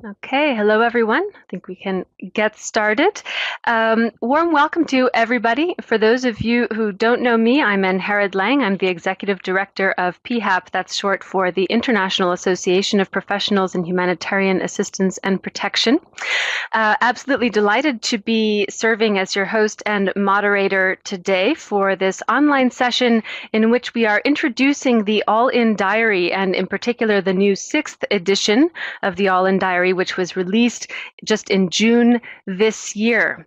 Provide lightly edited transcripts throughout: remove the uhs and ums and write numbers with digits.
Okay, hello everyone. I think we can get started. Warm welcome to everybody. For those of you who don't know me, I'm Ann Herod Lang. I'm the Executive Director of PHAP, that's short for the International Association of Professionals in Humanitarian Assistance and Protection. Absolutely delighted to be serving as your host and moderator today for this online session in which we are introducing the All-In Diary, and in particular the new 6th edition of the All-In Diary, which was released just in June this year.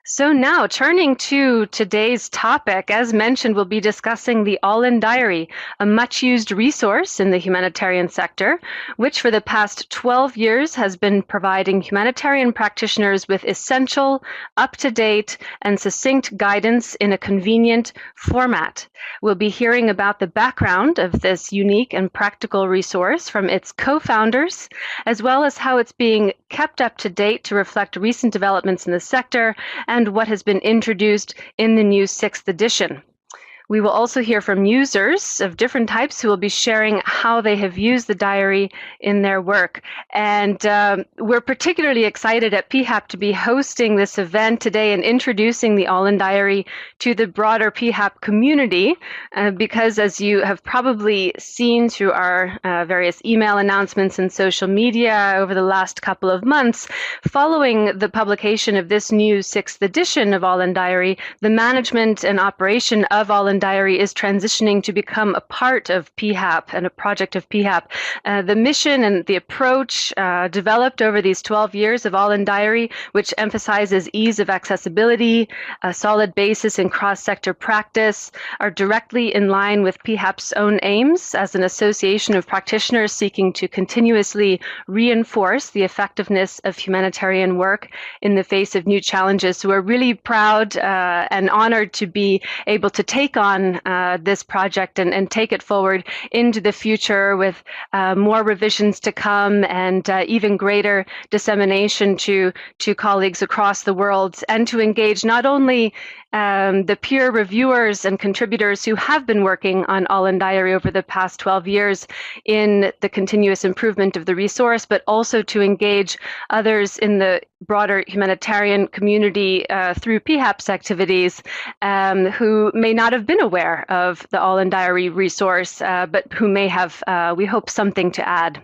So now, turning to today's topic, as mentioned, we'll be discussing the All-In Diary, a much-used resource in the humanitarian sector, which for the past 12 years has been providing humanitarian practitioners with essential, up-to-date, and succinct guidance in a convenient format. We'll be hearing about the background of this unique and practical resource from its co-founders, as well as how it's being kept up to date to reflect recent developments in the sector and what has been introduced in the new 6th edition. We will also hear from users of different types who will be sharing how they have used the diary in their work. And we're particularly excited at PHAP to be hosting this event today and introducing the All-In Diary to the broader PHAP community, because as you have probably seen through our various email announcements and social media over the last couple of months, following the publication of this new 6th edition of All-In Diary, the management and operation of All-In Diary is transitioning to become a part of PHAP and a project of PHAP. The mission and the approach developed over these 12 years of All-In Diary, which emphasizes ease of accessibility, a solid basis in cross-sector practice, are directly in line with PHAP's own aims as an association of practitioners seeking to continuously reinforce the effectiveness of humanitarian work in the face of new challenges. So we're really proud and honored to be able to take on this project and take it forward into the future with more revisions to come and even greater dissemination to colleagues across the world, and to engage not only the peer reviewers and contributors who have been working on All-In Diary over the past 12 years in the continuous improvement of the resource, but also to engage others in the broader humanitarian community through PHAP's activities who may not have been aware of the All-In Diary resource, but who may have, we hope, something to add.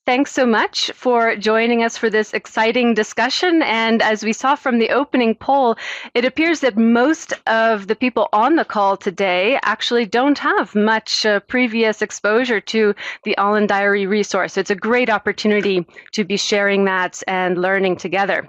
Thanks so much for joining us for this exciting discussion. And as we saw from the opening poll, it appears that most of the people on the call today actually don't have much previous exposure to the All-In Diary resource. So it's a great opportunity to be sharing that and learning together.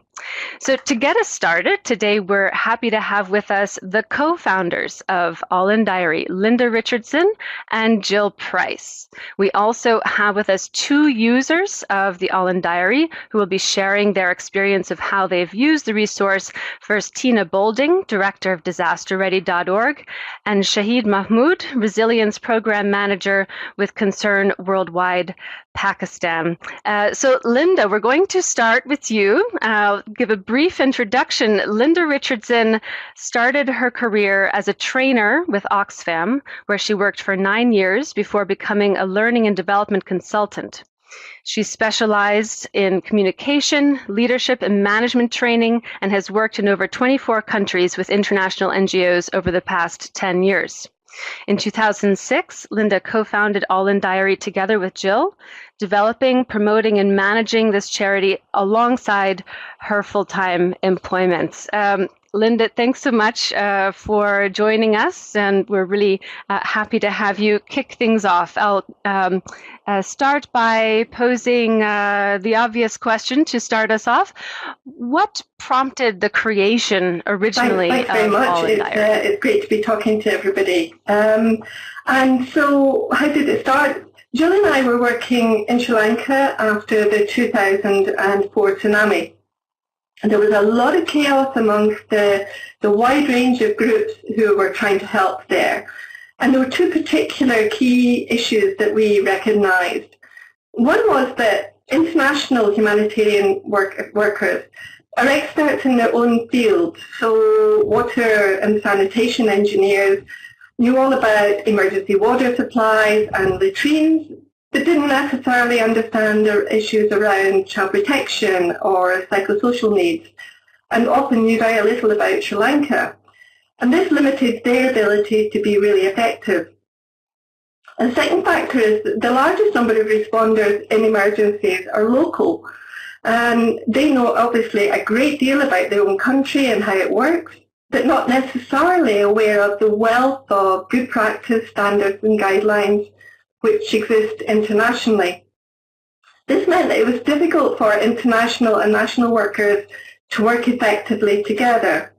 So to get us started, today we're happy to have with us the co-founders of All-In Diary, Linda Richardson and Jill Price. We also have with us 2 users of the All-In Diary who will be sharing their experience of how they've used the resource. First, Tina Bolding, Director of DisasterReady.org, and Shaheed Muhammad, Resilience Program Manager with Concern Worldwide Pakistan. So Linda, we're going to start with you. I'll give a brief introduction. Linda Richardson started her career as a trainer with Oxfam, where she worked for 9 years before becoming a learning and development consultant. She specialized in communication, leadership, and management training, and has worked in over 24 countries with international NGOs over the past 10 years. In 2006, Linda co-founded All-In Diary together with Jill, developing, promoting, and managing this charity alongside her full-time employment. Linda, thanks so much for joining us, and we're really happy to have you kick things off. I'll start by posing the obvious question to start us off. What prompted the creation originally Thanks very of much. All-In Diary? It's great to be talking to everybody. And so how did it start? Jill and I were working in Sri Lanka after the 2004 tsunami. And there was a lot of chaos amongst the wide range of groups who were trying to help there. And there were 2 particular key issues that we recognized. One was that international humanitarian workers are experts in their own field. So water and sanitation engineers knew all about emergency water supplies and latrines, but didn't necessarily understand the issues around child protection or psychosocial needs, and often knew very little about Sri Lanka. And this limited their ability to be really effective. And the second factor is that the largest number of responders in emergencies are local. And they know obviously a great deal about their own country and how it works, but not necessarily aware of the wealth of good practice standards and guidelines which exist internationally. This meant that it was difficult for international and national workers to work effectively together.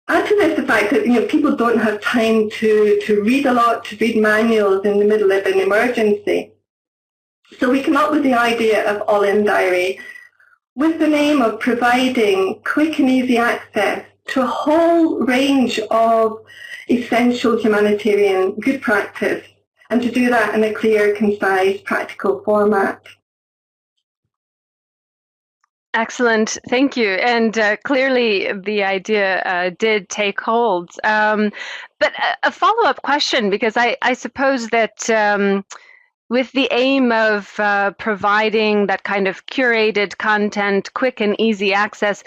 Add to this the fact that people don't have time to read a lot, to read manuals in the middle of an emergency. So we came up with the idea of All-In Diary with the aim of providing quick and easy access to a whole range of essential humanitarian good practice, and to do that in a clear, concise, practical format. Excellent, thank you. And clearly the idea did take hold. But a follow-up question, because I suppose that with the aim of providing that kind of curated content, quick and easy access,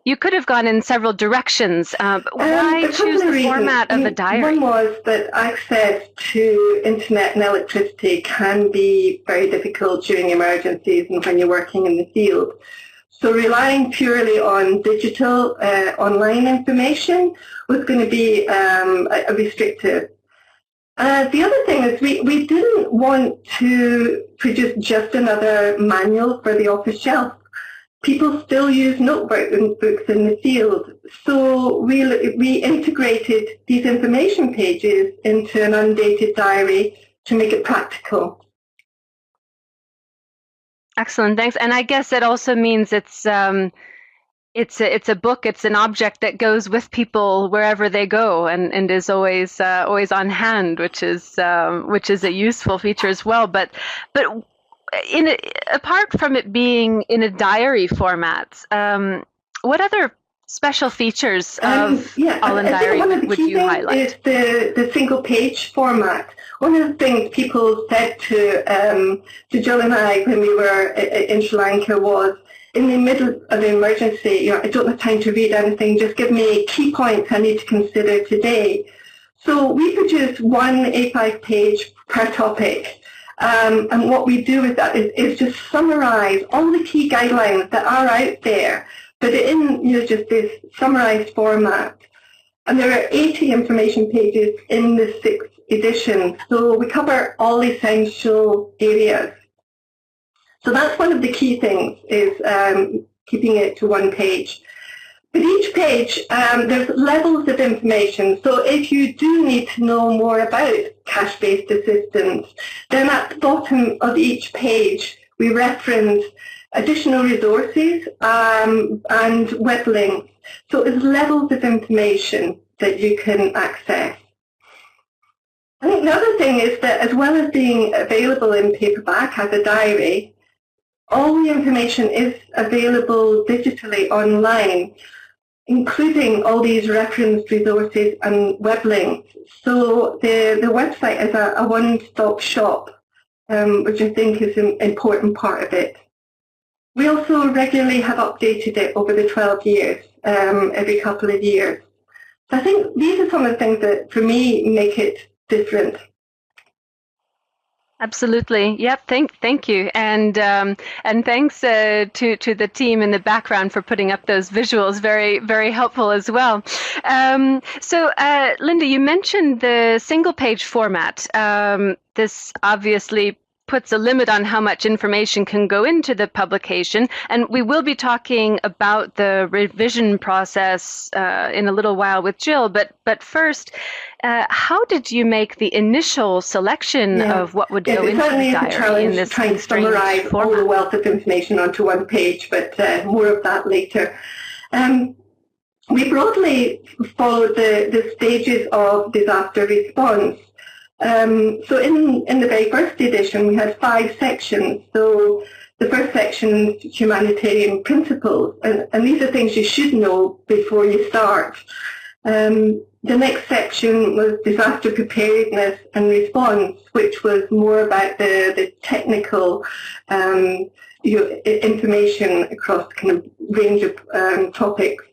you could have gone in several directions. Why choose the format of a diary? One was that access to internet and electricity can be very difficult during emergencies and when you're working in the field. So relying purely on digital online information was going to be restrictive. The other thing is we didn't want to produce just another manual for the office shelf. People still use notebooks in the field, so we integrated these information pages into an undated diary to make it practical. Excellent, thanks. And I guess it also means it's a book, it's an object that goes with people wherever they go, and is always on hand, which is a useful feature as well. But apart from it being in a diary format, what other special features of All-In Diary would you highlight? Is the single page format. One of the things people said to Jill and I when we were in Sri Lanka was, in the middle of an emergency, I don't have time to read anything, just give me key points I need to consider today. So we produce one A5 page per topic. And what we do with that is just summarize all the key guidelines that are out there, but in just this summarized format. And there are 80 information pages in the 6th edition, so we cover all essential areas. So that's one of the key things, is keeping it to one page. But each page, there's levels of information. So if you do need to know more about cash-based assistance, then at the bottom of each page, we reference additional resources and web links. So there's levels of information that you can access. I think the other thing is that as well as being available in paperback as a diary, all the information is available digitally online, including all these referenced resources and web links. So the website is a one-stop shop, which I think is an important part of it. We also regularly have updated it over the 12 years, every couple of years. So I think these are some of the things that, for me, make it different. Absolutely. Yep. Thank you, and thanks to the team in the background for putting up those visuals. Very, very helpful as well. So, Linda, you mentioned the single page format. This obviously puts a limit on how much information can go into the publication, and we will be talking about the revision process in a little while with Jill. But first, how did you make the initial selection of what would go into the diary in this trying to summarize all the wealth of information onto one page, but more of that later. We broadly followed the stages of disaster response. So in the very first edition, we had 5 sections. So the first section is humanitarian principles, and these are things you should know before you start. The next section was disaster preparedness and response, which was more about the technical information across kind of range of topics.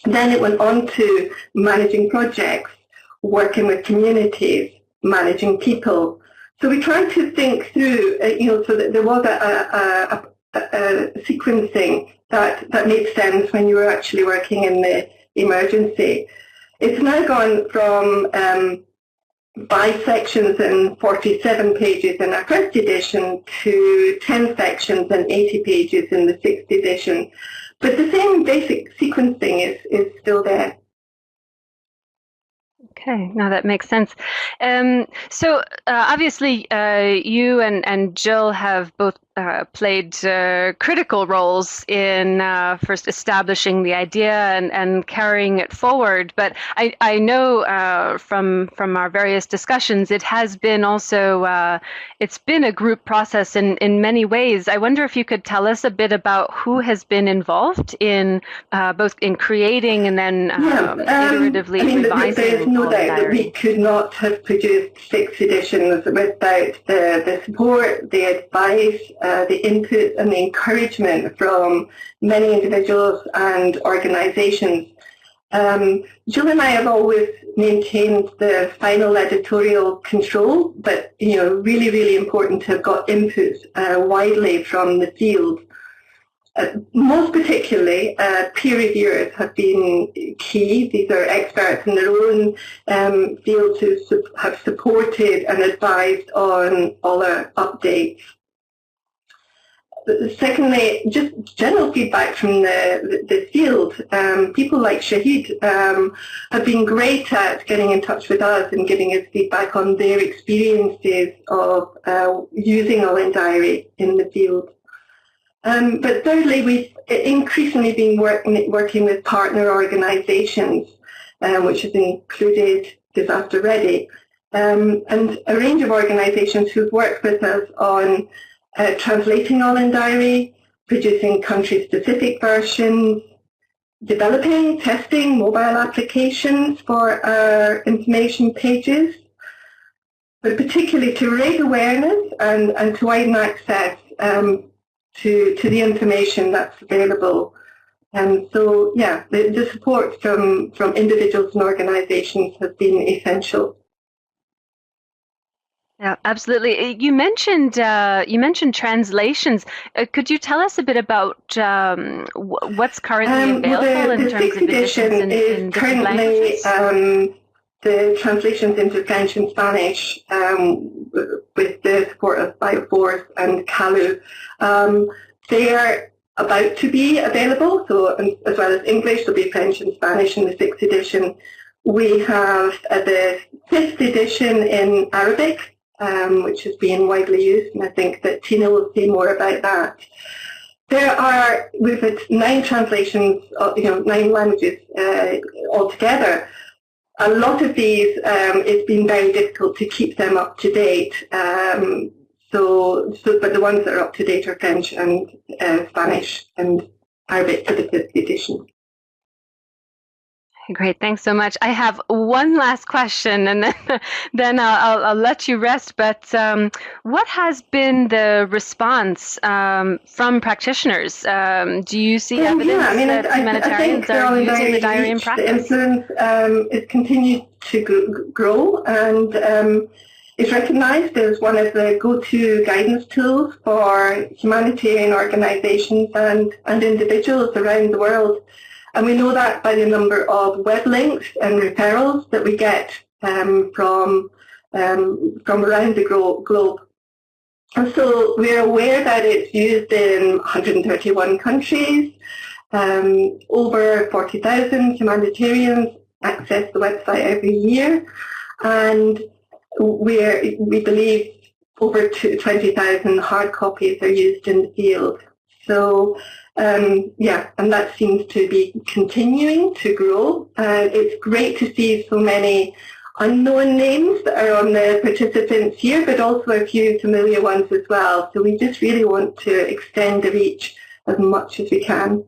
Then it went on to managing projects, working with communities, managing people. So we tried to think through, so that there was a sequencing that made sense when you were actually working in the emergency. It's now gone from 5 sections and 47 pages in our first edition to 10 sections and 80 pages in the 6th edition. But the same basic sequencing is still there. Okay, now that makes sense. So obviously you and Jill have both played critical roles in first establishing the idea and carrying it forward. But I know from our various discussions, it has been also, it's been a group process in many ways. I wonder if you could tell us a bit about who has been involved in both in creating and then iteratively revising. There's no doubt that we could not have produced 6 editions without the support, the advice, the input and the encouragement from many individuals and organisations. Jill and I have always maintained the final editorial control, but really, really important to have got input widely from the field. Most particularly, peer reviewers have been key. These are experts in their own fields who have supported and advised on all our updates. Secondly, just general feedback from the field. People like Shaheed have been great at getting in touch with us and giving us feedback on their experiences of using Online Diary in the field. But thirdly, we've increasingly been working with partner organisations, which has included Disaster Ready, and a range of organisations who've worked with us on translating Online Diary, producing country-specific versions, developing, testing mobile applications for our information pages, but particularly to raise awareness and to widen access to the information that's available. And so, yeah, the support from individuals and organisations has been essential. Yeah, absolutely. You mentioned translations. Could you tell us a bit about what's currently available in terms of editions in different languages? The translations into French and Spanish with the support of Bioforce and Kalu. They are about to be available, so as well as English, there'll be French and Spanish in the 6th edition. We have the 5th edition in Arabic, which is being widely used, and I think that Tina will say more about that. We've had 9 translations, 9 languages altogether. A lot of these, it's been very difficult to keep them up to date. But the ones that are up to date are French and Spanish and Arabic for the 5th edition. Great, thanks so much. I have one last question, and then I'll let you rest. But what has been the response from practitioners? Do you see evidence that humanitarians are using the diary in practice? The influence is continued to grow, and is recognised as one of the go-to guidance tools for humanitarian organisations and individuals around the world. And we know that by the number of web links and referrals that we get from around the globe. And so we're aware that it's used in 131 countries. Over 40,000 humanitarians access the website every year. And we believe over 20,000 hard copies are used in the field. So, and that seems to be continuing to grow. It's great to see so many unknown names that are on the participants here, but also a few familiar ones as well. So we just really want to extend the reach as much as we can.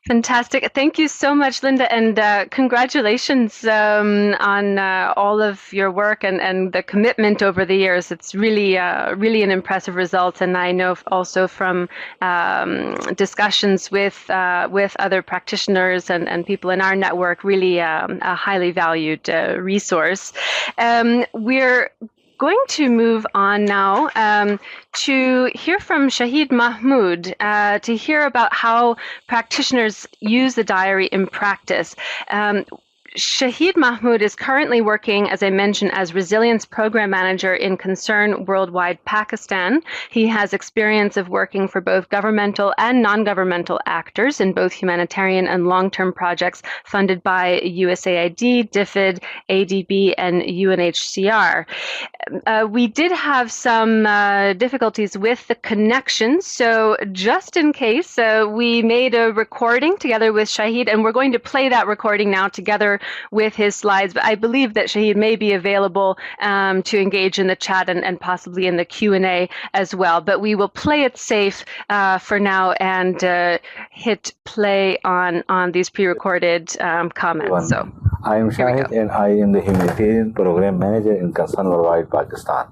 Fantastic. Thank you so much, Linda, and congratulations on all of your work and the commitment over the years. It's really an impressive result, and I know also from discussions with other practitioners and people in our network, really a highly valued resource. We're going to move on now to hear from Shaheed Muhammad to hear about how practitioners use the diary in practice. Shaheed Muhammad is currently working, as I mentioned, as Resilience Program Manager in Concern Worldwide Pakistan. He has experience of working for both governmental and non-governmental actors in both humanitarian and long-term projects funded by USAID, DFID, ADB, and UNHCR. We did have some difficulties with the connection, so just in case, we made a recording together with Shaheed, and we're going to play that recording now together with his slides. But I believe that Shaheed may be available to engage in the chat and possibly in the Q&A as well. But we will play it safe for now and hit play on these pre-recorded comments. So. I am Shaheed and I am the Humanitarian Program Manager in Concern Worldwide Pakistan.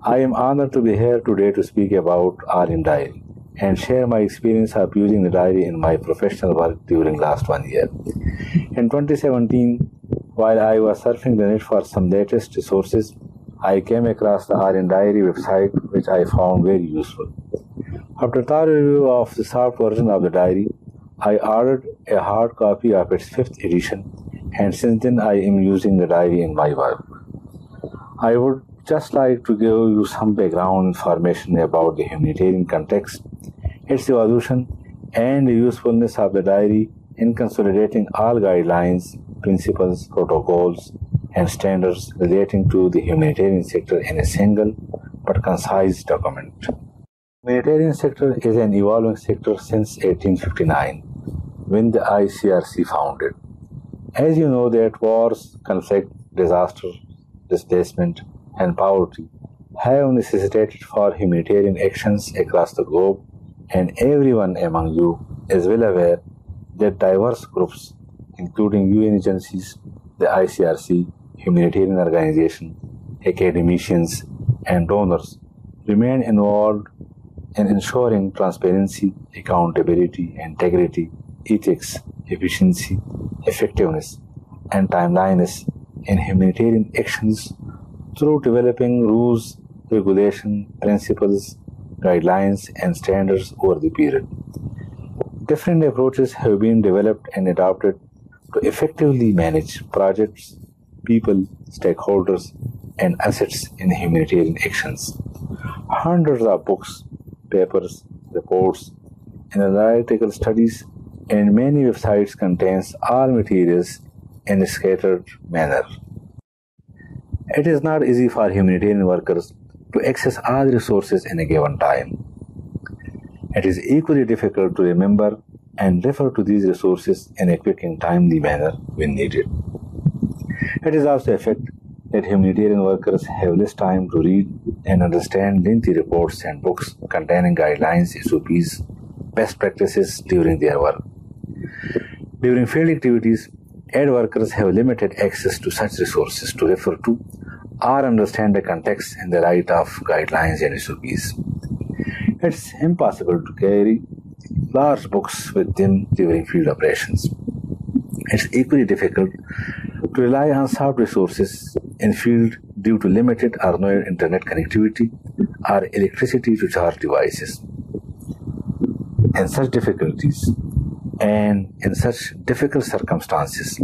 I am honored to be here today to speak about RM Diary and share my experience of using the diary in my professional work during last 1 year. In 2017, while I was surfing the net for some latest resources, I came across the RM Diary website, which I found very useful. After thorough review of the soft version of the diary, I ordered a hard copy of its 5th edition, and since then I am using the diary in my work. I would just like to give you some background information about the humanitarian context, its evolution, and the usefulness of the diary in consolidating all guidelines, principles, protocols, and standards relating to the humanitarian sector in a single but concise document. The humanitarian sector is an evolving sector since 1859, when the ICRC founded. As you know that wars, conflict, disaster, displacement, and poverty have necessitated for humanitarian actions across the globe, and everyone among you is well aware that diverse groups, including UN agencies, the ICRC, humanitarian organizations, academicians, and donors, remain involved in ensuring transparency, accountability, integrity, ethics, efficiency, effectiveness, and timeliness in humanitarian actions through developing rules, regulation, principles, guidelines, and standards over the period. Different approaches have been developed and adopted to effectively manage projects, people, stakeholders, and assets in humanitarian actions. Hundreds of books, papers, reports, and analytical studies and many websites contains all materials in a scattered manner. It is not easy for humanitarian workers to access all resources in a given time. It is equally difficult to remember and refer to these resources in a quick and timely manner when needed. It is also a fact that humanitarian workers have less time to read and understand lengthy reports and books containing guidelines, SOPs, best practices during their work. During field activities, aid workers have limited access to such resources to refer to or understand the context in the light of guidelines and SOPs. It's impossible to carry large books with them during field operations. It's equally difficult to rely on soft resources in field due to limited or no internet connectivity or electricity to charge devices. In such difficulties and in such difficult circumstances,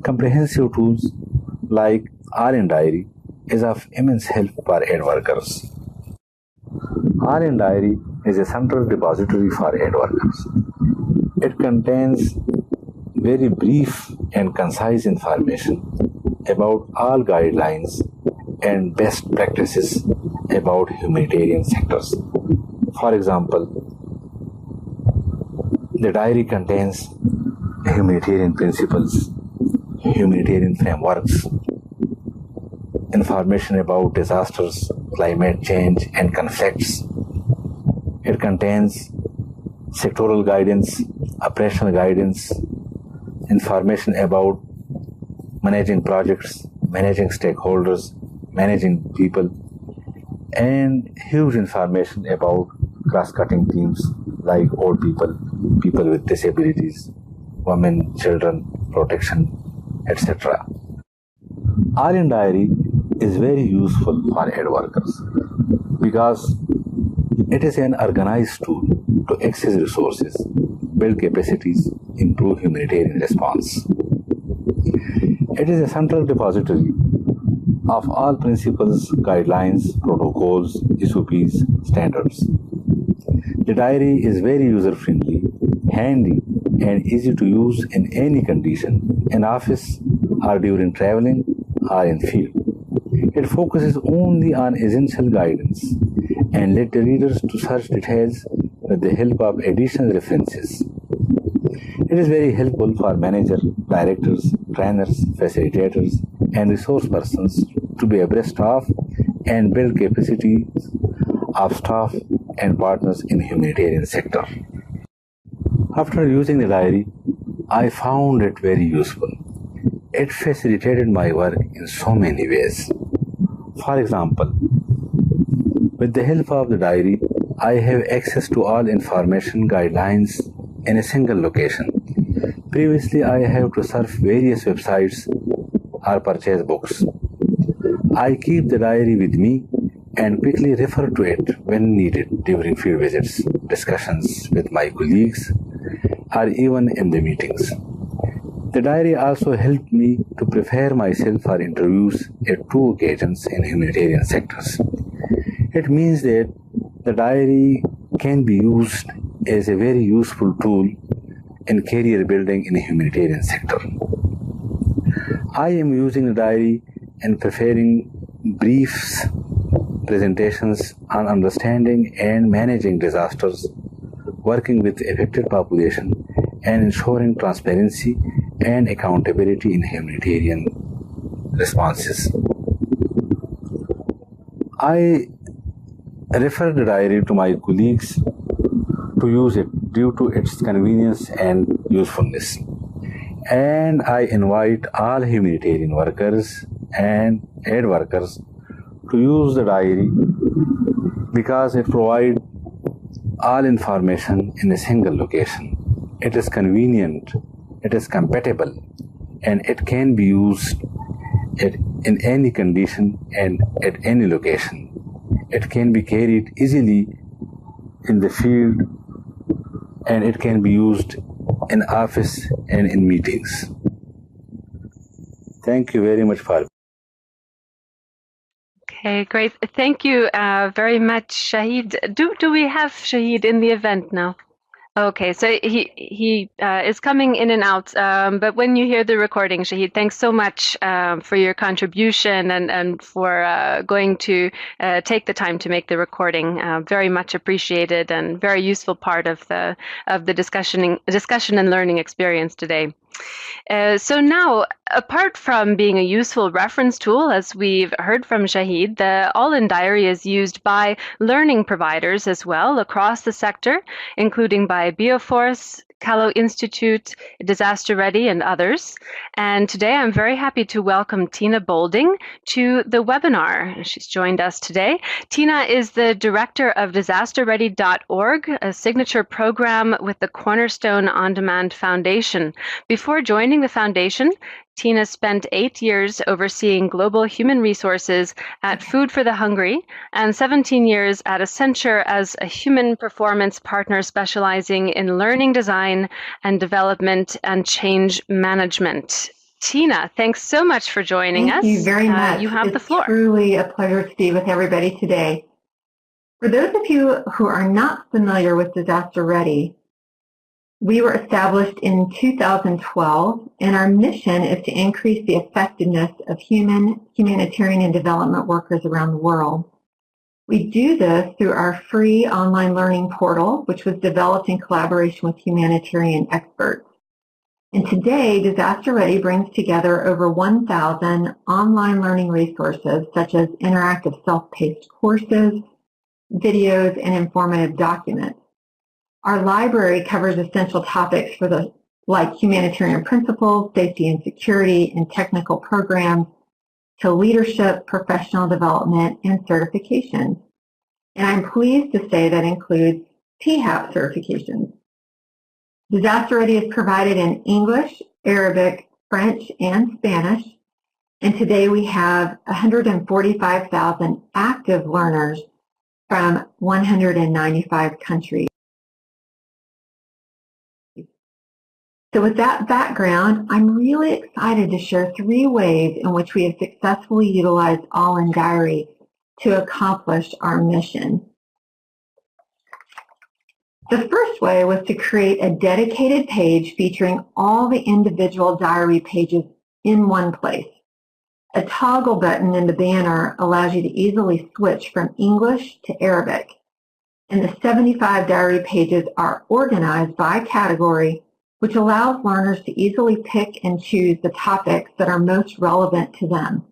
comprehensive tools like RM Diary is of immense help for aid workers. RM Diary is a central depository for aid workers. It contains very brief and concise information about all guidelines and best practices about humanitarian sectors. For example, the diary contains humanitarian principles, humanitarian frameworks, information about disasters, climate change, and conflicts. It contains sectoral guidance operational guidance, information about managing projects, managing stakeholders, managing people, and huge information about cross-cutting themes like old people, people with disabilities, women, children, protection, etc. RN Diary is very useful for aid workers because it is an organized tool to access resources, build capacities, improve humanitarian response. It is a central depository of all principles, guidelines, protocols, SOPs, standards. The diary is very user-friendly, handy, and easy to use in any condition, in office or during traveling or in field. It focuses only on essential guidance and let the readers to search details with the help of additional references. It is very helpful for managers, directors, trainers, facilitators, and resource persons to be abreast of and build capacity of staff and partners in the humanitarian sector. After using the diary, I found it very useful. It facilitated my work in so many ways. For example, with the help of the diary, I have access to all information guidelines in a single location. Previously, I have to surf various websites or purchase books. I keep the diary with me and quickly refer to it when needed during field visits, discussions with my colleagues, or even in the meetings. The diary also helped me to prepare myself for interviews at 2 occasions in humanitarian sectors. It means that the diary can be used as a very useful tool in career building in the humanitarian sector. I am using the diary in preparing briefs, presentations on understanding and managing disasters, working with affected population, and ensuring transparency and accountability in humanitarian responses. I refer the diary to my colleagues to use it due to its convenience and usefulness. And I invite all humanitarian workers and aid workers to use the diary because it provides all information in a single location. It is convenient, it is compatible, and it can be used in any condition and at any location. It can be carried easily in the field, and it can be used in office and in meetings. Thank you very much for. Okay, great. Thank you very much, Shaheed. Do we have Shaheed in the event now? Okay, so he is coming in and out, but when you hear the recording, Shaheed, thanks so much for your contribution and for going to take the time to make the recording. Very much appreciated and very useful part of the discussion and learning experience today. So now, apart from being a useful reference tool, as we've heard from Shaheed, the All-In Diary is used by learning providers as well across the sector, including by Bioforce, Callow Institute, Disaster Ready, and others. And today I'm very happy to welcome Tina Bolding to the webinar. She's joined us today. Tina is the director of disasterready.org, a signature program with the Cornerstone On Demand Foundation. Before joining the foundation, Tina spent 8 years overseeing global human resources at Food for the Hungry and 17 years at Accenture as a human performance partner specializing in learning design and development and change management. Tina, thanks so much for joining us. Thank you very much. You have the floor. It's truly a pleasure to be with everybody today. For those of you who are not familiar with Disaster Ready, we were established in 2012, and our mission is to increase the effectiveness of humanitarian, and development workers around the world. We do this through our free online learning portal, which was developed in collaboration with humanitarian experts. And today, Disaster Ready brings together over 1,000 online learning resources, such as interactive self-paced courses, videos, and informative documents. Our library covers essential topics like humanitarian principles, safety and security, and technical programs, to leadership, professional development, and certifications. And I'm pleased to say that includes PHAP certifications. Disaster Ready is provided in English, Arabic, French, and Spanish. And today we have 145,000 active learners from 195 countries. So with that background, I'm really excited to share 3 ways in which we have successfully utilized All-in Diary to accomplish our mission. The first way was to create a dedicated page featuring all the individual diary pages in one place. A toggle button in the banner allows you to easily switch from English to Arabic, and the 75 diary pages are organized by category, which allows learners to easily pick and choose the topics that are most relevant to them.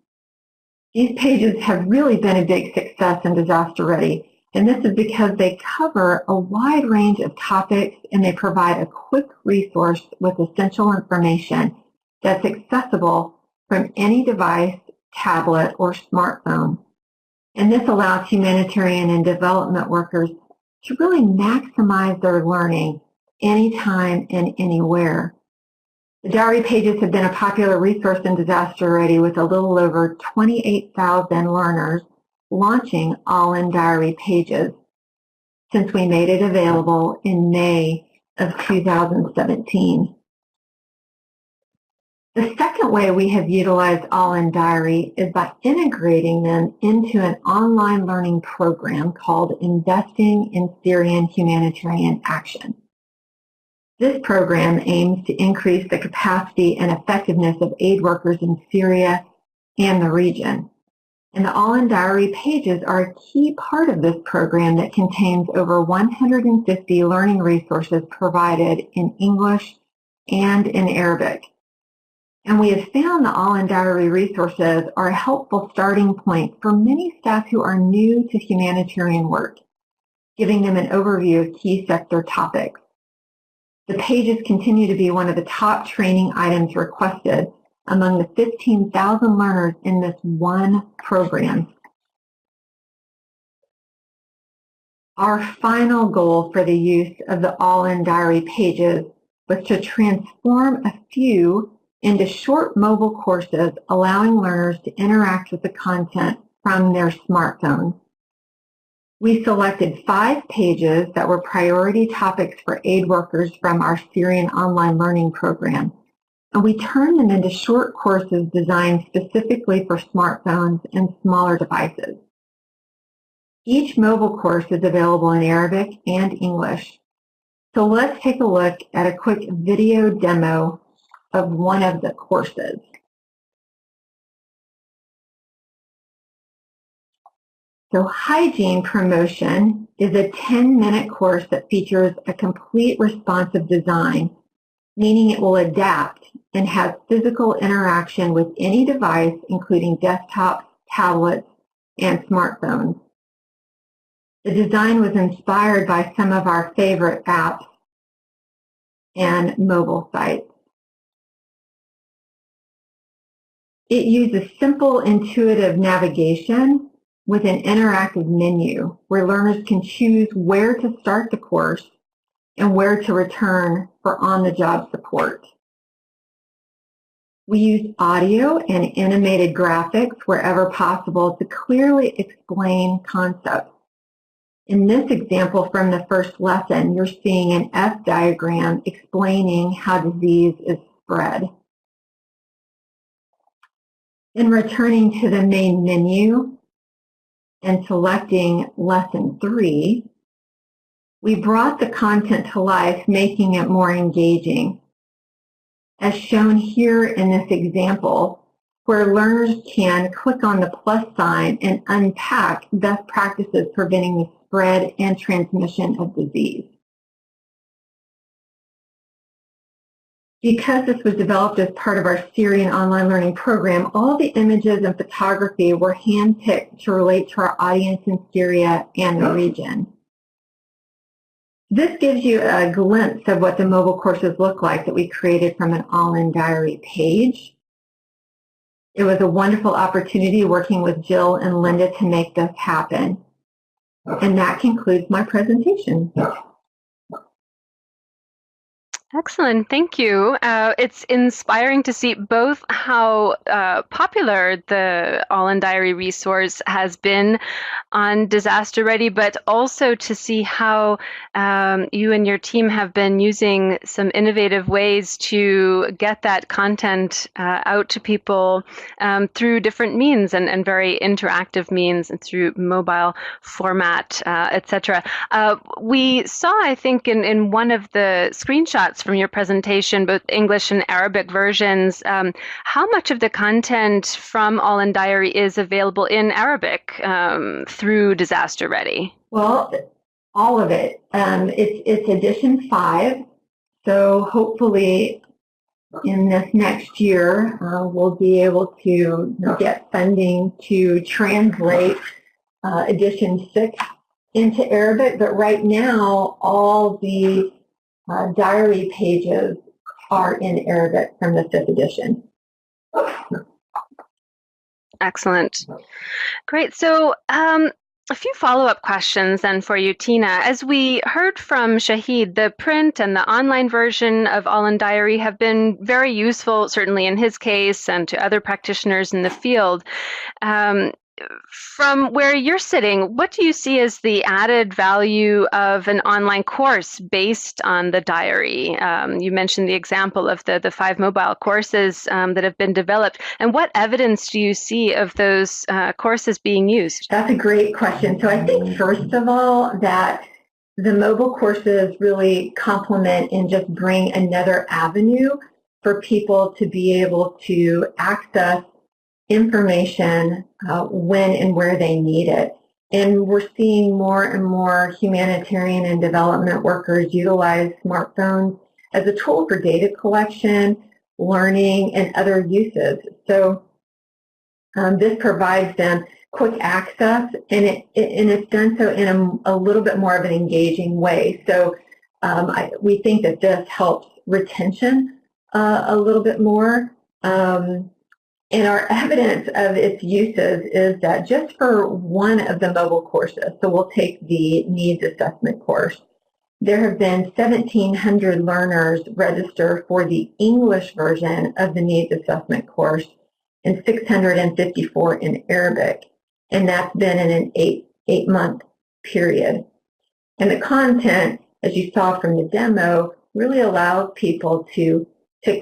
These pages have really been a big success in Disaster Ready, and this is because they cover a wide range of topics and they provide a quick resource with essential information that's accessible from any device, tablet, or smartphone. And this allows humanitarian and development workers to really maximize their learning anytime and anywhere. The diary pages have been a popular resource in Disaster Ready, with a little over 28,000 learners launching All-in Diary pages since we made it available in May of 2017. The second way we have utilized All-in Diary is by integrating them into an online learning program called Investing in Syrian Humanitarian Action. This program aims to increase the capacity and effectiveness of aid workers in Syria and the region. And the All-in Diary pages are a key part of this program that contains over 150 learning resources provided in English and in Arabic. And we have found the All-in Diary resources are a helpful starting point for many staff who are new to humanitarian work, giving them an overview of key sector topics. The pages continue to be one of the top training items requested among the 15,000 learners in this one program. Our final goal for the use of the All-in Diary pages was to transform a few into short mobile courses, allowing learners to interact with the content from their smartphones. We selected 5 pages that were priority topics for aid workers from our Syrian online learning program, and we turned them into short courses designed specifically for smartphones and smaller devices. Each mobile course is available in Arabic and English. So let's take a look at a quick video demo of one of the courses. So Hygiene Promotion is a 10-minute course that features a complete responsive design, meaning it will adapt and have physical interaction with any device, including desktops, tablets, and smartphones. The design was inspired by some of our favorite apps and mobile sites. It uses simple, intuitive navigation with an interactive menu where learners can choose where to start the course and where to return for on-the-job support. We use audio and animated graphics wherever possible to clearly explain concepts. In this example from the first lesson, you're seeing an F diagram explaining how disease is spread. In returning to the main menu and selecting Lesson 3, we brought the content to life, making it more engaging. As shown here in this example, where learners can click on the plus sign and unpack best practices preventing the spread and transmission of disease. Because this was developed as part of our Syrian online learning program, all the images and photography were handpicked to relate to our audience in Syria and the region. This gives you a glimpse of what the mobile courses look like that we created from an all-in diary page. It was a wonderful opportunity working with Jill and Linda to make this happen. And that concludes my presentation. Excellent, thank you. It's inspiring to see both how popular the All-in Diary resource has been on Disaster Ready, but also to see how you and your team have been using some innovative ways to get that content out to people through different means and very interactive means and through mobile format, etc. We saw, I think, in one of the screenshots from your presentation, both English and Arabic versions, how much of the content from All-in Diary is available in Arabic through Disaster Ready? Well, all of it. It's edition 5, so hopefully in this next year we'll be able to get funding to translate edition 6 into Arabic, but right now all the diary pages are in Arabic from the 5th edition. Excellent. Great. So a few follow-up questions then for you, Tina. As we heard from Shaheed, the print and the online version of All-in Diary have been very useful, certainly in his case and to other practitioners in the field. From where you're sitting, what do you see as the added value of an online course based on the diary? You mentioned the example of the 5 mobile courses that have been developed. And what evidence do you see of those courses being used? That's a great question. So I think, first of all, that the mobile courses really complement and just bring another avenue for people to be able to access information when and where they need it. And we're seeing more and more humanitarian and development workers utilize smartphones as a tool for data collection, learning, and other uses. So this provides them quick access, and it's done so in a little bit more of an engaging way. So we think that this helps retention a little bit more. And our evidence of its uses is that just for one of the mobile courses, so we'll take the needs assessment course, there have been 1,700 learners register for the English version of the needs assessment course and 654 in Arabic. And that's been in an eight-month period. And the content, as you saw from the demo, really allows people to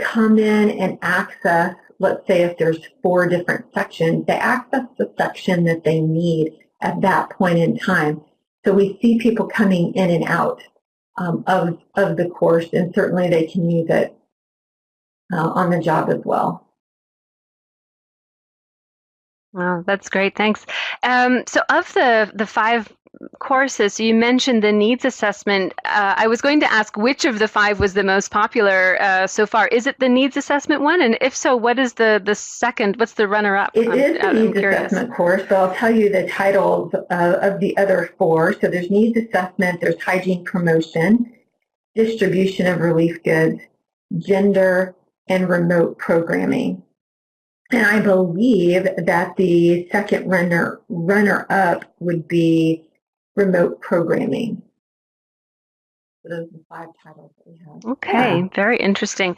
come in and access. Let's say if there's 4 different sections, they access the section that they need at that point in time. So we see people coming in and out of the course, and certainly they can use it on the job as well. Wow, that's great. Thanks. So of the 5 courses, so you mentioned the needs assessment. I was going to ask which of the 5 was the most popular so far. Is it the needs assessment one? And if so, what is the second? What's the runner-up? It is the needs assessment course, but I'll tell you the titles of the other 4. So there's needs assessment, there's hygiene promotion, distribution of relief goods, gender, and remote programming. And I believe that the second runner-up would be remote programming. So those are the 5 titles that we have. Okay, very interesting.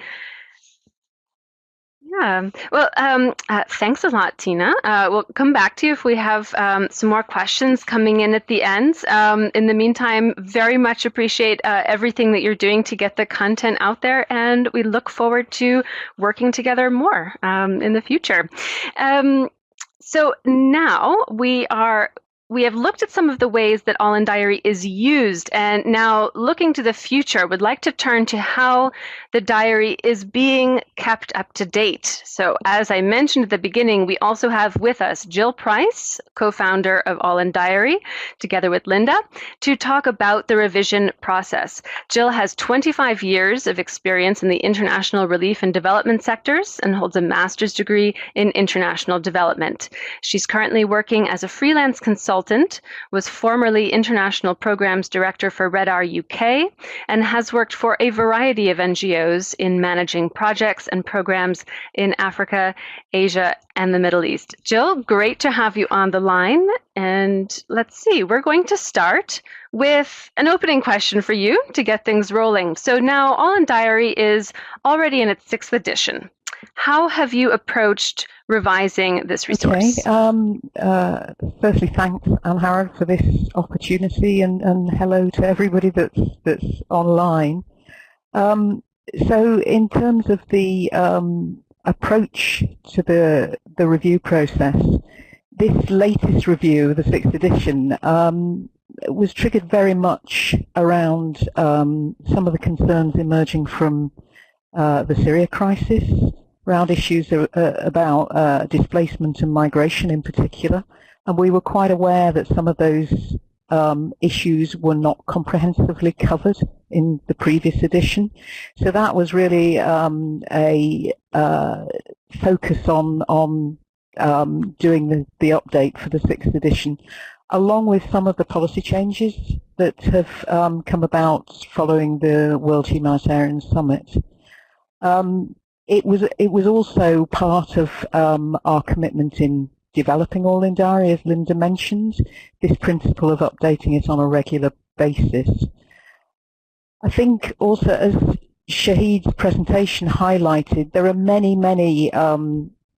Yeah. Well, thanks a lot, Tina. We'll come back to you if we have some more questions coming in at the end. In the meantime, very much appreciate everything that you're doing to get the content out there, and we look forward to working together more in the future. So now we have looked at some of the ways that All-in Diary is used, and now looking to the future, would like to turn to how the diary is being kept up to date. So as I mentioned at the beginning, we also have with us Jill Price, co-founder of All-in Diary, together with Linda, to talk about the revision process. Jill has 25 years of experience in the international relief and development sectors and holds a master's degree in international development. She's currently working as a freelance consultant consultant, was formerly International Programs Director for Red R UK, and has worked for a variety of NGOs in managing projects and programs in Africa, Asia, and the Middle East. Jill, great to have you on the line. And let's see, we're going to start with an opening question for you to get things rolling. So now All in Diary is already in its 6th edition. How have you approached revising this resource? Okay. Firstly, thanks, Anne-Hara, for this opportunity, and hello to everybody that's online. So in terms of the approach to the review process, this latest review, the 6th edition, was triggered very much around some of the concerns emerging from the Syria crisis, around issues about displacement and migration in particular. And we were quite aware that some of those issues were not comprehensively covered in the previous edition. So that was really a focus on doing the update for the 6th edition, along with some of the policy changes that have come about following the World Humanitarian Summit. It was also part of our commitment in developing All in Diary, as Linda mentioned, this principle of updating it on a regular basis. I think also, as Shaheed's presentation highlighted, there are many, many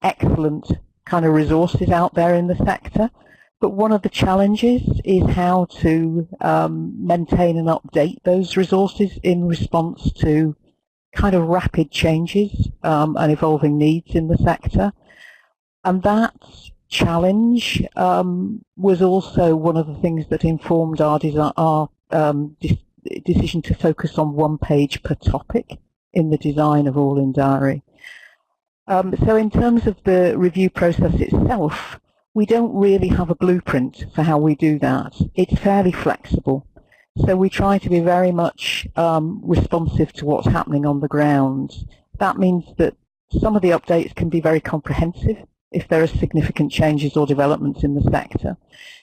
excellent kind of resources out there in the sector, but one of the challenges is how to maintain and update those resources in response to kind of rapid changes and evolving needs in the sector. And that challenge was also one of the things that informed our decision to focus on one page per topic in the design of All in Diary. So in terms of the review process itself, we don't really have a blueprint for how we do that. It's fairly flexible. So we try to be very much responsive to what's happening on the ground. That means that some of the updates can be very comprehensive if there are significant changes or developments in the sector.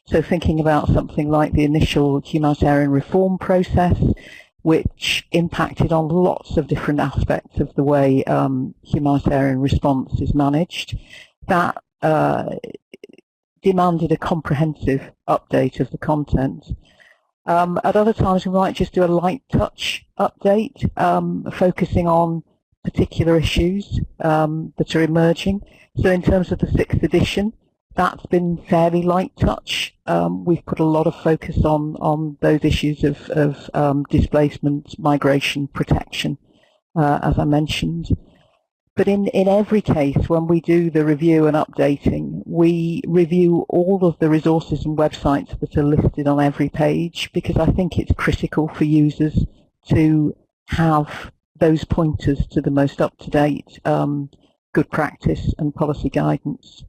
So thinking about something like the initial humanitarian reform process, which impacted on lots of different aspects of the way humanitarian response is managed, that demanded a comprehensive update of the content. At other times, we might just do a light touch update, focusing on particular issues that are emerging. So in terms of the 6th edition, that's been fairly light touch. We've put a lot of focus on those issues of displacement, migration, protection, as I mentioned. But in every case, when we do the review and updating, we review all of the resources and websites that are listed on every page, because I think it's critical for users to have those pointers to the most up-to-date good practice and policy guidance.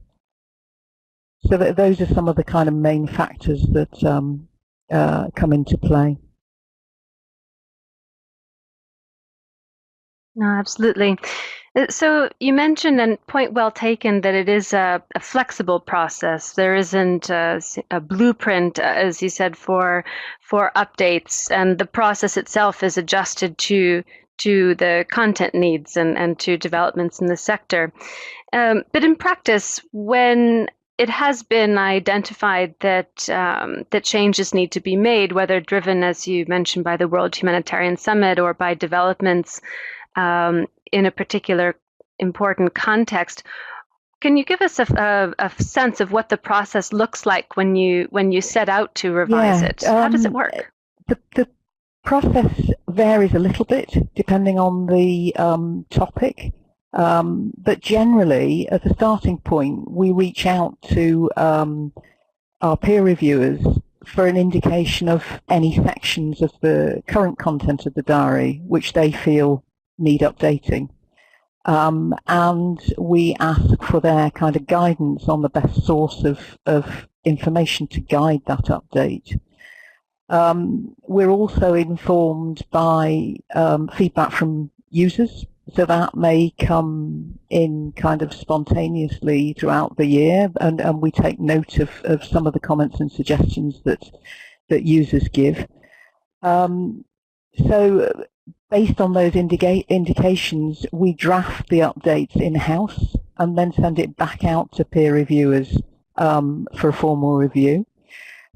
So those are some of the kind of main factors that come into play. No, absolutely. So you mentioned, and point well taken, that it is a flexible process. There isn't a blueprint, as you said, for updates, and the process itself is adjusted to the content needs and to developments in the sector. But in practice, when it has been identified that that changes need to be made, whether driven, as you mentioned, by the World Humanitarian Summit or by developments in a particular important context, can you give us a sense of what the process looks like when you set out to revise it? How does it work? The process varies a little bit depending on the topic, but generally, as a starting point, we reach out to our peer reviewers for an indication of any sections of the current content of the diary which they feel need updating. And we ask for their kind of guidance on the best source of information to guide that update. We're also informed by feedback from users So that may come in kind of spontaneously throughout the year, and we take note of some of the comments and suggestions that users give. So based on those indications, we draft the updates in-house and then send it back out to peer reviewers for a formal review.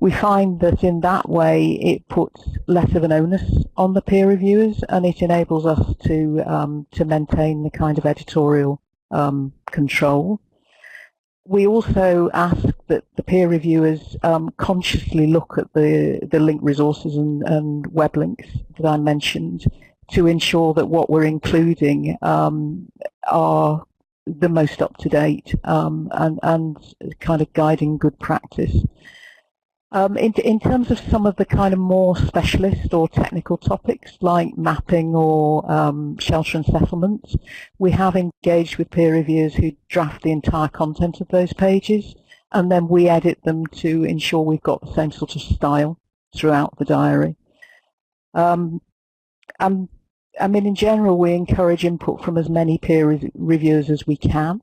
We find that in that way it puts less of an onus on the peer reviewers, and it enables us to maintain the kind of editorial control. We also ask that the peer reviewers consciously look at the linked resources and web links that I mentioned to ensure that what we're including are the most up-to-date and kind of guiding good practice. In terms of some of the kind of more specialist or technical topics like mapping or shelter and settlements, we have engaged with peer reviewers who draft the entire content of those pages, and then we edit them to ensure we've got the same sort of style throughout the diary. And I mean, in general, we encourage input from as many peer reviewers as we can,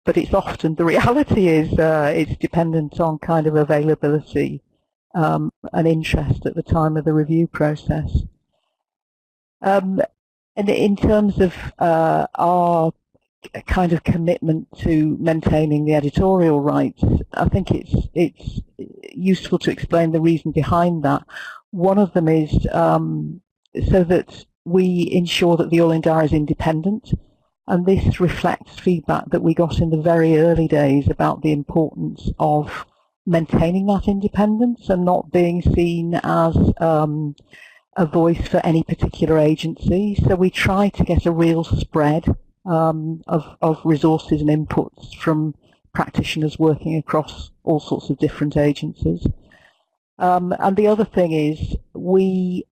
but it's often, the reality is it's dependent on kind of availability and interest at the time of the review process. And in terms of our kind of commitment to maintaining the editorial rights, I think it's useful to explain the reason behind that. One of them is so that we ensure that the All-in Diary is independent, and this reflects feedback that we got in the very early days about the importance of maintaining that independence and not being seen as a voice for any particular agency. So we try to get a real spread of resources and inputs from practitioners working across all sorts of different agencies. And the other thing is we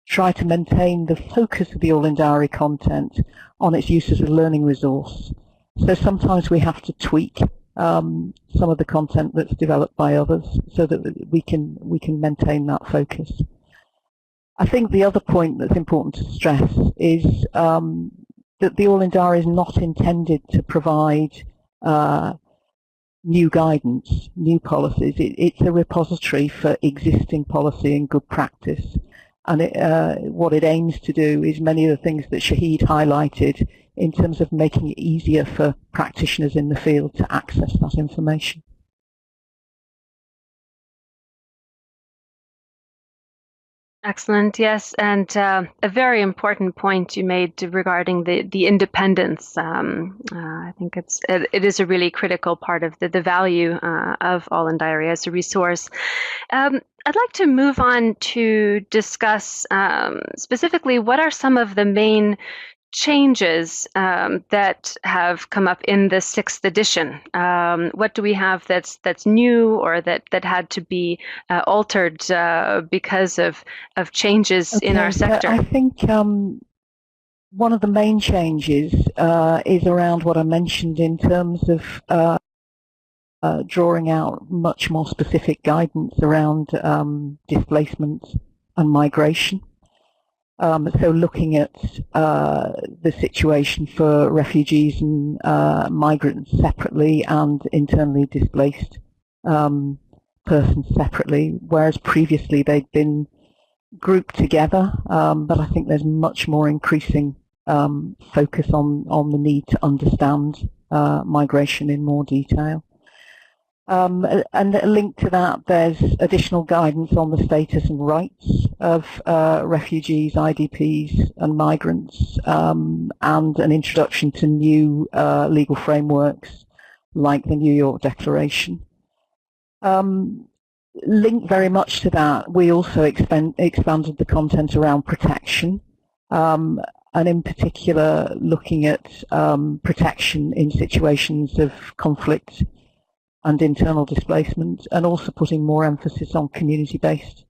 try to maintain the focus of the All-in Diary content on its use as a learning resource. So sometimes we have to tweak some of the content that's developed by others so that we can maintain that focus. I think the other point that's important to stress is that the All-in Diary is not intended to provide new guidance, new policies. It's a repository for existing policy and good practice. And what it aims to do is many of the things that Shaheed highlighted in terms of making it easier for practitioners in the field to access that information. Excellent, yes, and a very important point you made regarding the independence. I think it is a really critical part of the value of All-in Diary as a resource. I'd like to move on to discuss specifically what are some of the main changes that have come up in the 6th edition. What do we have that's new or that had to be altered because of changes in our sector? I think one of the main changes is around what I mentioned in terms of drawing out much more specific guidance around displacement and migration. So looking at the situation for refugees and migrants separately and internally displaced persons separately, whereas previously they'd been grouped together, but I think there's much more increasing focus on the need to understand migration in more detail. And linked to that, there's additional guidance on the status and rights of refugees, IDPs and migrants, and an introduction to new legal frameworks like the New York Declaration. Linked very much to that, we also expanded the content around protection, and in particular looking at protection in situations of conflict and internal displacement, and also putting more emphasis on community-based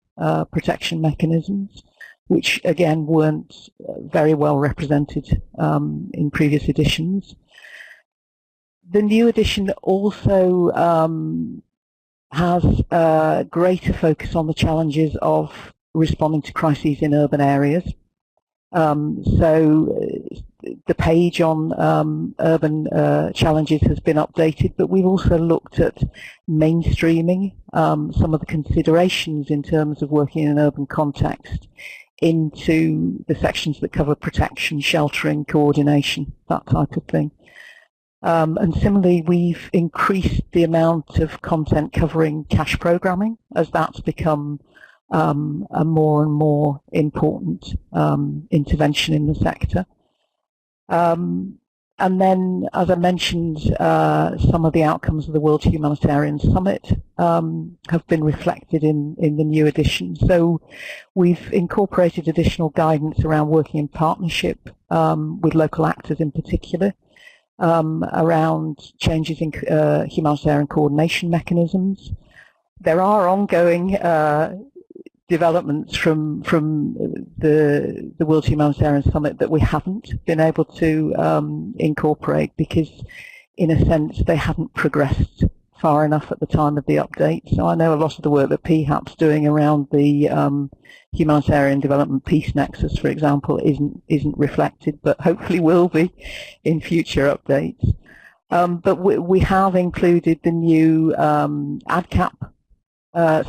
protection mechanisms, which again weren't very well represented in previous editions. The new edition also has a greater focus on the challenges of responding to crises in urban areas. So the page on urban challenges has been updated, but we've also looked at mainstreaming some of the considerations in terms of working in an urban context into the sections that cover protection, sheltering, coordination, that type of thing. And similarly, we've increased the amount of content covering cash programming as that's become a more and more important intervention in the sector. And then, as I mentioned, some of the outcomes of the World Humanitarian Summit have been reflected in the new edition. So we've incorporated additional guidance around working in partnership with local actors in particular, around changes in humanitarian coordination mechanisms. There are ongoing developments from the World Humanitarian Summit that we haven't been able to incorporate because, in a sense, they hadn't progressed far enough at the time of the update. So I know a lot of the work that PHAP's doing around the humanitarian development peace nexus, for example, isn't reflected, but hopefully will be in future updates. But we have included the new ADCAP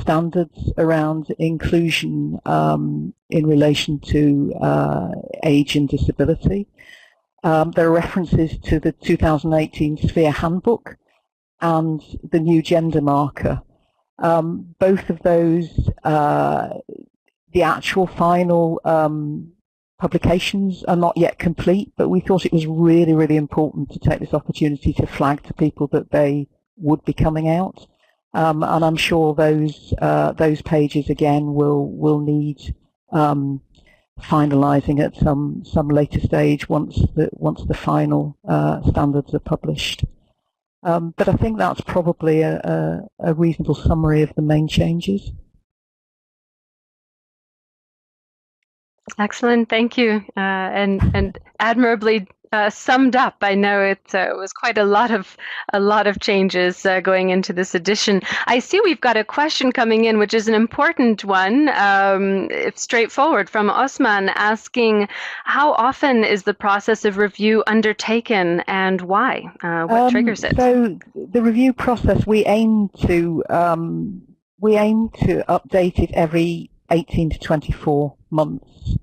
standards around inclusion in relation to age and disability. There are references to the 2018 Sphere Handbook and the new gender marker. Both of those, the actual final publications are not yet complete, but we thought it was really, really important to take this opportunity to flag to people that they would be coming out. And I'm sure those pages again will need finalising at some later stage once the final standards are published. But I think that's probably a reasonable summary of the main changes. Excellent, thank you, and admirably summed up. I know it was quite a lot of changes going into this edition. I see we've got a question coming in, which is an important one. It's straightforward from Osman asking, how often is the process of review undertaken and why? What triggers it? So the review process, we aim to update it every 18 to 24 months.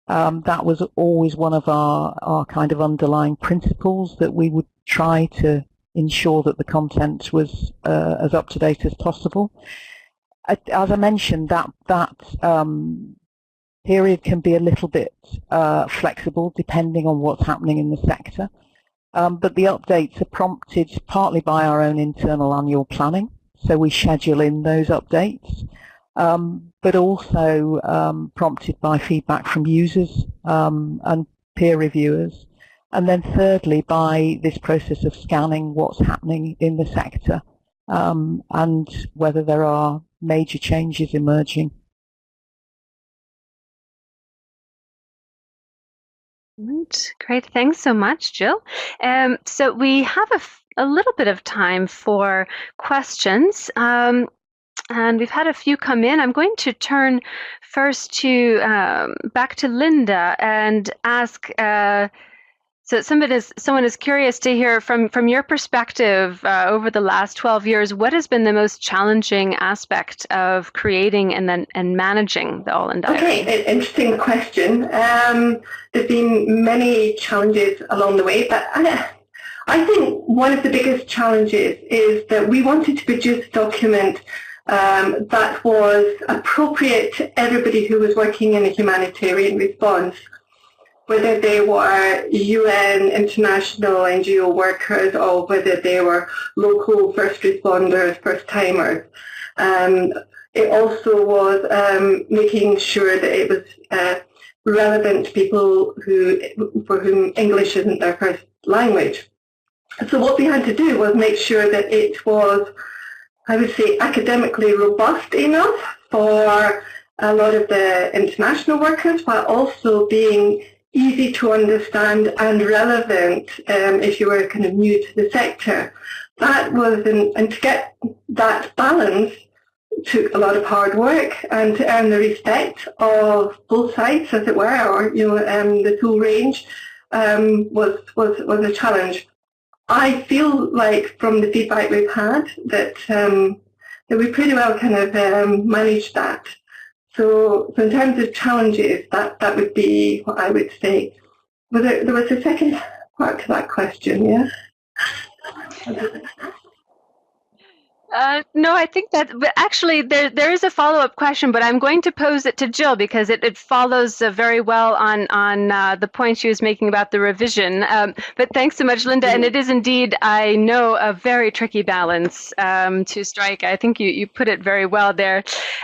That was always one of our kind of underlying principles, that we would try to ensure that the content was as up to date as possible. As I mentioned, that period can be a little bit flexible depending on what's happening in the sector. But the updates are prompted partly by our own internal annual planning, so we schedule in those updates. But also prompted by feedback from users and peer reviewers. And then thirdly, by this process of scanning what's happening in the sector and whether there are major changes emerging. Right. Great. Thanks so much, Jill. So we have a little bit of time for questions. And we've had a few come in. I'm going to turn first to back to Linda and ask. So someone is curious to hear from your perspective over the last 12 years. What has been the most challenging aspect of creating and managing the All-in Diary? Okay, interesting question. There's been many challenges along the way, but I think one of the biggest challenges is that we wanted to produce a document that was appropriate to everybody who was working in a humanitarian response, whether they were UN, international NGO workers, or whether they were local first responders, first-timers. It also was making sure that it was relevant to people for whom English isn't their first language. So what we had to do was make sure that it was, I would say, academically robust enough for a lot of the international workers, while also being easy to understand and relevant if you were kind of new to the sector. That was, and to get that balance took a lot of hard work, and to earn the respect of both sides, as it were, or the full range. was a challenge. I feel like from the feedback we've had that that we pretty well kind of managed that. So in terms of challenges, that would be what I would say. There was a second part to that question, yeah? No, I think that, but actually there is a follow-up question, but I'm going to pose it to Jill because it follows very well on the point she was making about the revision. But thanks so much, Linda. And it is indeed, I know, a very tricky balance to strike. I think you put it very well there.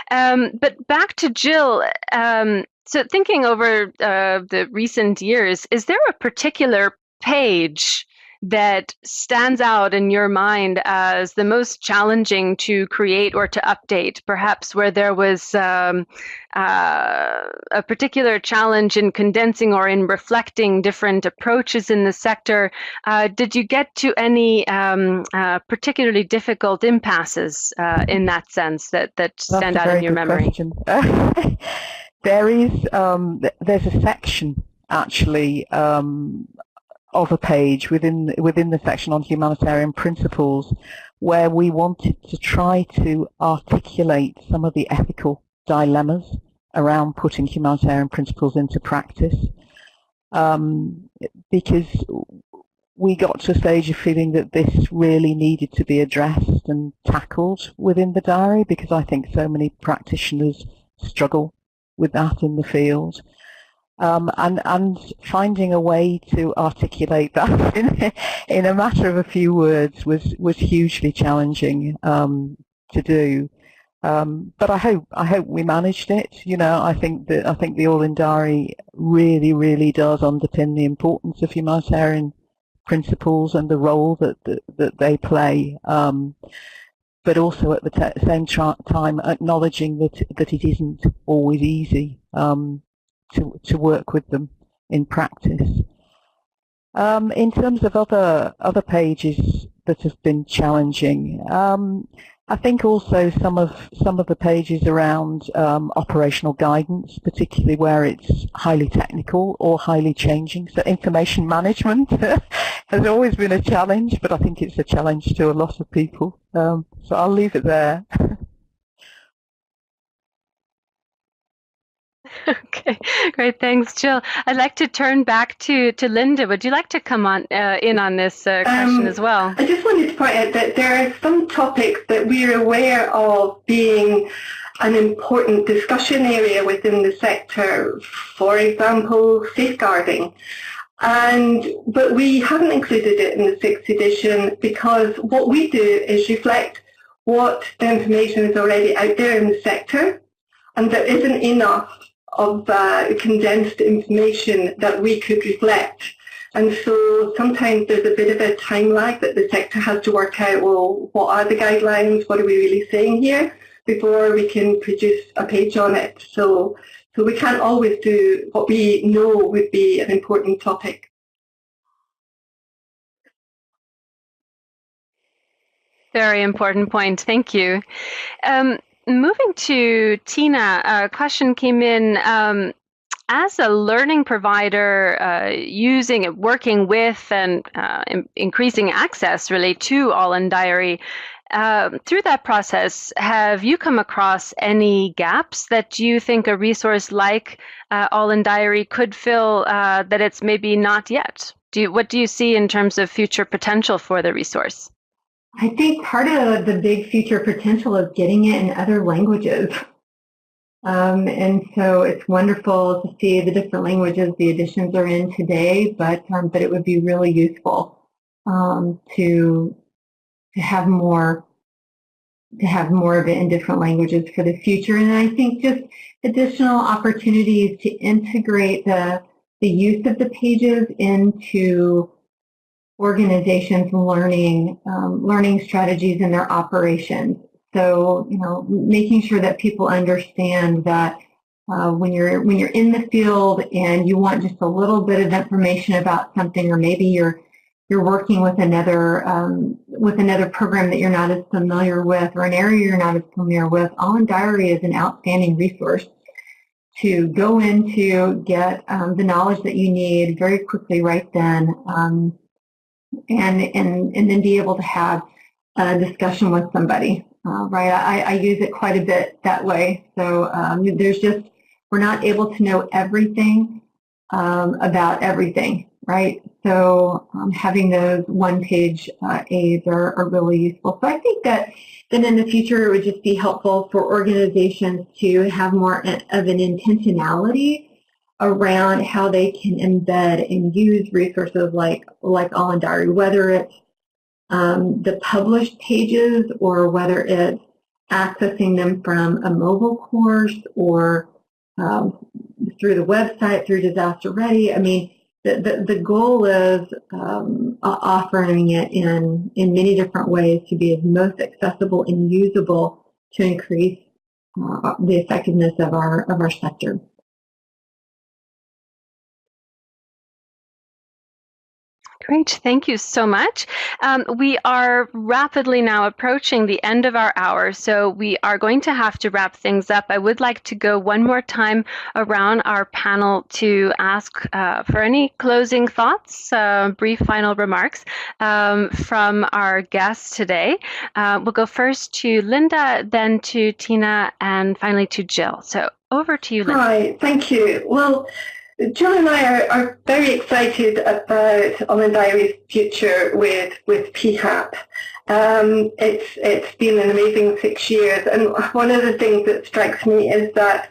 But back to Jill. So thinking over the recent years, is there a particular page that stands out in your mind as the most challenging to create or to update, perhaps where there was a particular challenge in condensing or in reflecting different approaches in the sector? Did you get to any particularly difficult impasses in that sense that stand out in your memory? There's a section actually of a page within the section on humanitarian principles where we wanted to try to articulate some of the ethical dilemmas around putting humanitarian principles into practice, because we got to a stage of feeling that this really needed to be addressed and tackled within the diary, because I think so many practitioners struggle with that in the field. And finding a way to articulate that in a matter of a few words was hugely challenging to do. But I hope we managed it. You know, I think the All in Diary really does underpin the importance of humanitarian principles and the role that they play. But also at the same time acknowledging that it isn't always easy to work with them in practice. In terms of other pages that have been challenging, I think also some of the pages around operational guidance, particularly where it's highly technical or highly changing. So information management has always been a challenge, but I think it's a challenge to a lot of people. So I'll leave it there. Okay, great. Thanks, Jill. I'd like to turn back to Linda. Would you like to come on in on this question as well? I just wanted to point out that there are some topics that we're aware of being an important discussion area within the sector. For example, safeguarding. But we haven't included it in the 6th edition because what we do is reflect what information is already out there in the sector, and there isn't enough of condensed information that we could reflect. And so sometimes there's a bit of a time lag that the sector has to work out, well, what are the guidelines, what are we really saying here, before we can produce a page on it. So we can't always do what we know would be an important topic. Very important point. Thank you. Moving to Tina, a question came in. As a learning provider, working with and increasing access really to All in Diary, through that process, have you come across any gaps that you think a resource like All in Diary could fill that it's maybe not yet? What do you see in terms of future potential for the resource? I think part of the big future potential is getting it in other languages. And so it's wonderful to see the different languages the editions are in today, but it would be really useful to have more of it in different languages for the future. And I think just additional opportunities to integrate the use of the pages into organizations' learning strategies in their operations. So, making sure that people understand that when you're in the field and you want just a little bit of information about something, or maybe you're working with another program that you're not as familiar with, or an area you're not as familiar with, All in Diary is an outstanding resource to go into, get the knowledge that you need very quickly right then, and then be able to have a discussion with somebody. Right, I use it quite a bit that way. So we're not able to know everything about everything, right? So having those one-page aids are really useful. So I think that then in the future it would just be helpful for organizations to have more of an intentionality around how they can embed and use resources like All in Diary, whether it's the published pages or whether it's accessing them from a mobile course or through the website, through Disaster Ready. I mean, the goal is offering it in many different ways to be as most accessible and usable to increase the effectiveness of our sector. Great, thank you so much. We are rapidly now approaching the end of our hour, so we are going to have to wrap things up. I would like to go one more time around our panel to ask for any closing thoughts, brief final remarks from our guests today. We'll go first to Linda, then to Tina, and finally to Jill. So over to you, Linda. Hi, thank you. Well, Jill and I are very excited about All in Diary's future with PHAP. It's been an amazing 6 years, and one of the things that strikes me is that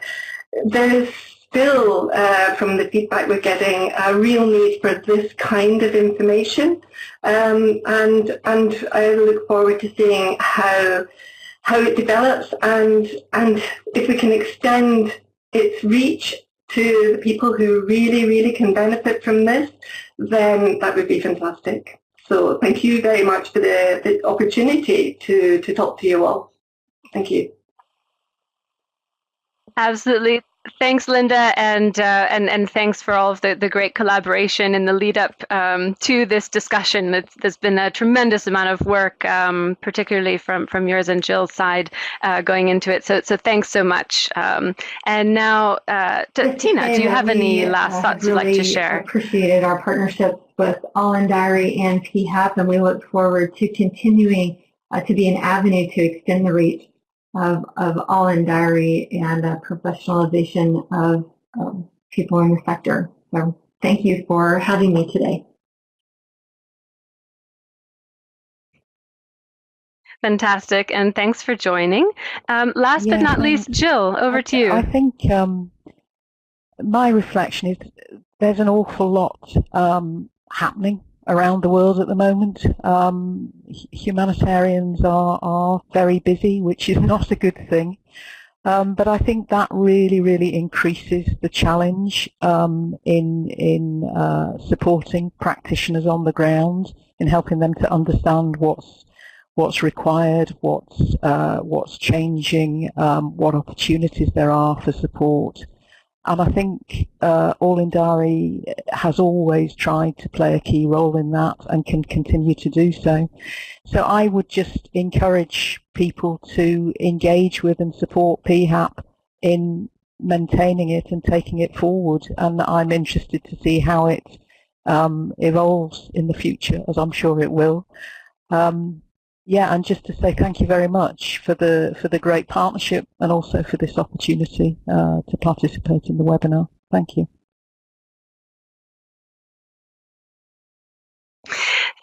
there's still, from the feedback we're getting, a real need for this kind of information, and I look forward to seeing how it develops, and if we can extend its reach to the people who really can benefit from this, then that would be fantastic. So thank you very much for the opportunity to talk to you all. Thank you. Absolutely. Thanks, Linda, and thanks for all of the great collaboration in the lead up to this discussion. There's been a tremendous amount of work, particularly from yours and Jill's side, going into it. So thanks so much. And now, Tina, do you have any last thoughts you'd like to share? Appreciated our partnerships with All in Diary and PHAP, and we look forward to continuing to be an avenue to extend the reach of All in Diary and professionalization of people in the sector. So thank you for having me today. Fantastic, and thanks for joining. Last but not least, Jill, over to you. I think my reflection is there's an awful lot happening around the world at the moment. Humanitarians are very busy, which is not a good thing. But I think that really increases the challenge in supporting practitioners on the ground, in helping them to understand what's required, what's changing, what opportunities there are for support. And I think All in Diary has always tried to play a key role in that and can continue to do so. So I would just encourage people to engage with and support PHAP in maintaining it and taking it forward. And I'm interested to see how it evolves in the future, as I'm sure it will. Yeah, and just to say thank you very much for the great partnership and also for this opportunity to participate in the webinar. Thank you.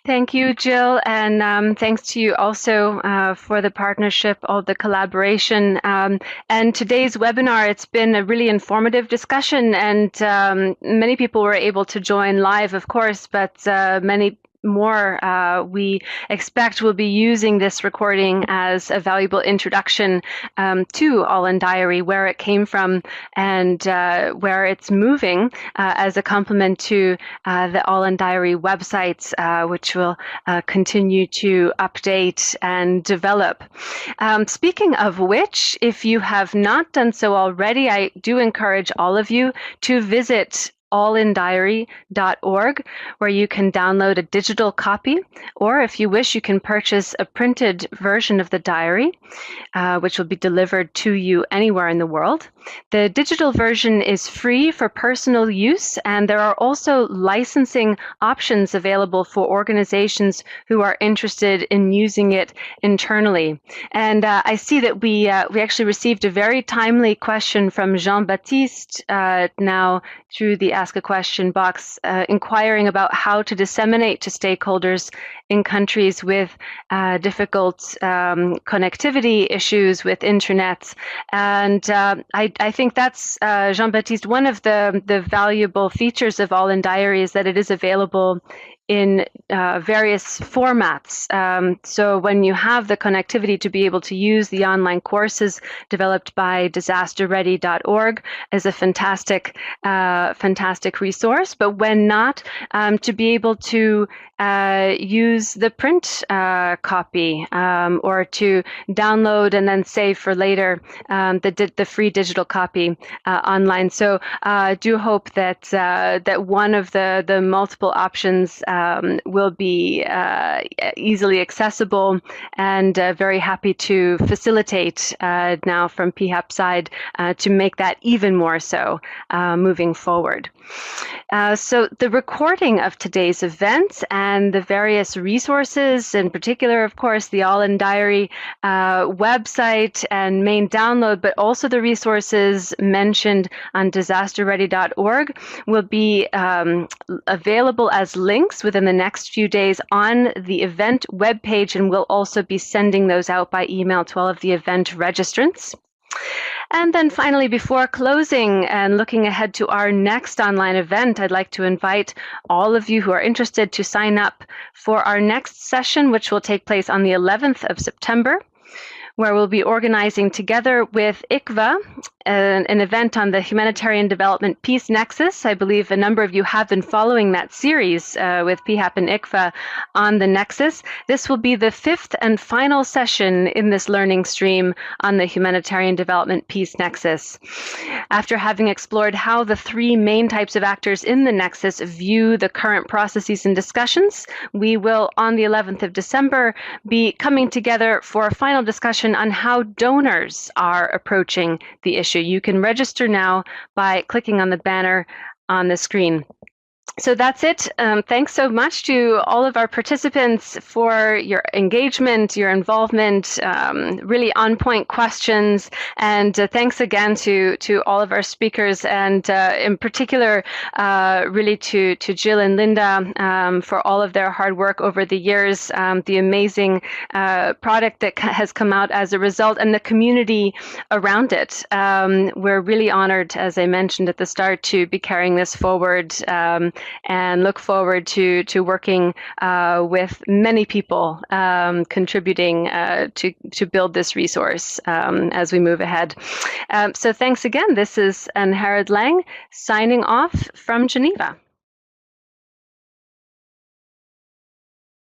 Thank you, Jill, and thanks to you also for the partnership, all the collaboration. And today's webinar, it's been a really informative discussion, and many people were able to join live, of course, but many more we expect will be using this recording as a valuable introduction to All in Diary, where it came from and where it's moving as a complement to the All in Diary websites, which will continue to update and develop. Speaking of which, if you have not done so already, I do encourage all of you to visit allindiary.org, where you can download a digital copy, or if you wish, you can purchase a printed version of the diary, which will be delivered to you anywhere in the world. The digital version is free for personal use, and there are also licensing options available for organizations who are interested in using it internally. And I see that we actually received a very timely question from Jean-Baptiste now through the Ask a Question box, inquiring about how to disseminate to stakeholders in countries with difficult connectivity issues with internet. And I think that's, Jean-Baptiste, one of the valuable features of All in Diary is that it is available in various formats. So when you have the connectivity to be able to use the online courses developed by disasterready.org is a fantastic resource. But when not, to be able to use the print copy or to download and then save for later the free digital copy online. So I do hope that that one of the multiple options will be easily accessible, and very happy to facilitate now from PHAP side to make that even more so moving forward. So the recording of today's event and the various resources, in particular, of course, the All in Diary website and main download, but also the resources mentioned on disasterready.org will be available as links within the next few days on the event webpage, and we'll also be sending those out by email to all of the event registrants. And then finally, before closing and looking ahead to our next online event, I'd like to invite all of you who are interested to sign up for our next session, which will take place on the 11th of September, where we'll be organizing together with ICVA an event on the Humanitarian Development Peace Nexus. I believe a number of you have been following that series with PHAP and ICVA on the Nexus. This will be the 5th and final session in this learning stream on the Humanitarian Development Peace Nexus. After having explored how the three main types of actors in the Nexus view the current processes and discussions, we will, on the 11th of December, be coming together for a final discussion on how donors are approaching the issue. You can register now by clicking on the banner on the screen. So that's it. Thanks so much to all of our participants for your engagement, your involvement, really on-point questions, and thanks again to all of our speakers, and in particular, really to Jill and Linda for all of their hard work over the years, the amazing product that has come out as a result, and the community around it. We're really honored, as I mentioned at the start, to be carrying this forward. And look forward to working with many people contributing to build this resource as we move ahead. So thanks again. This is Anne Herod Lang signing off from Geneva.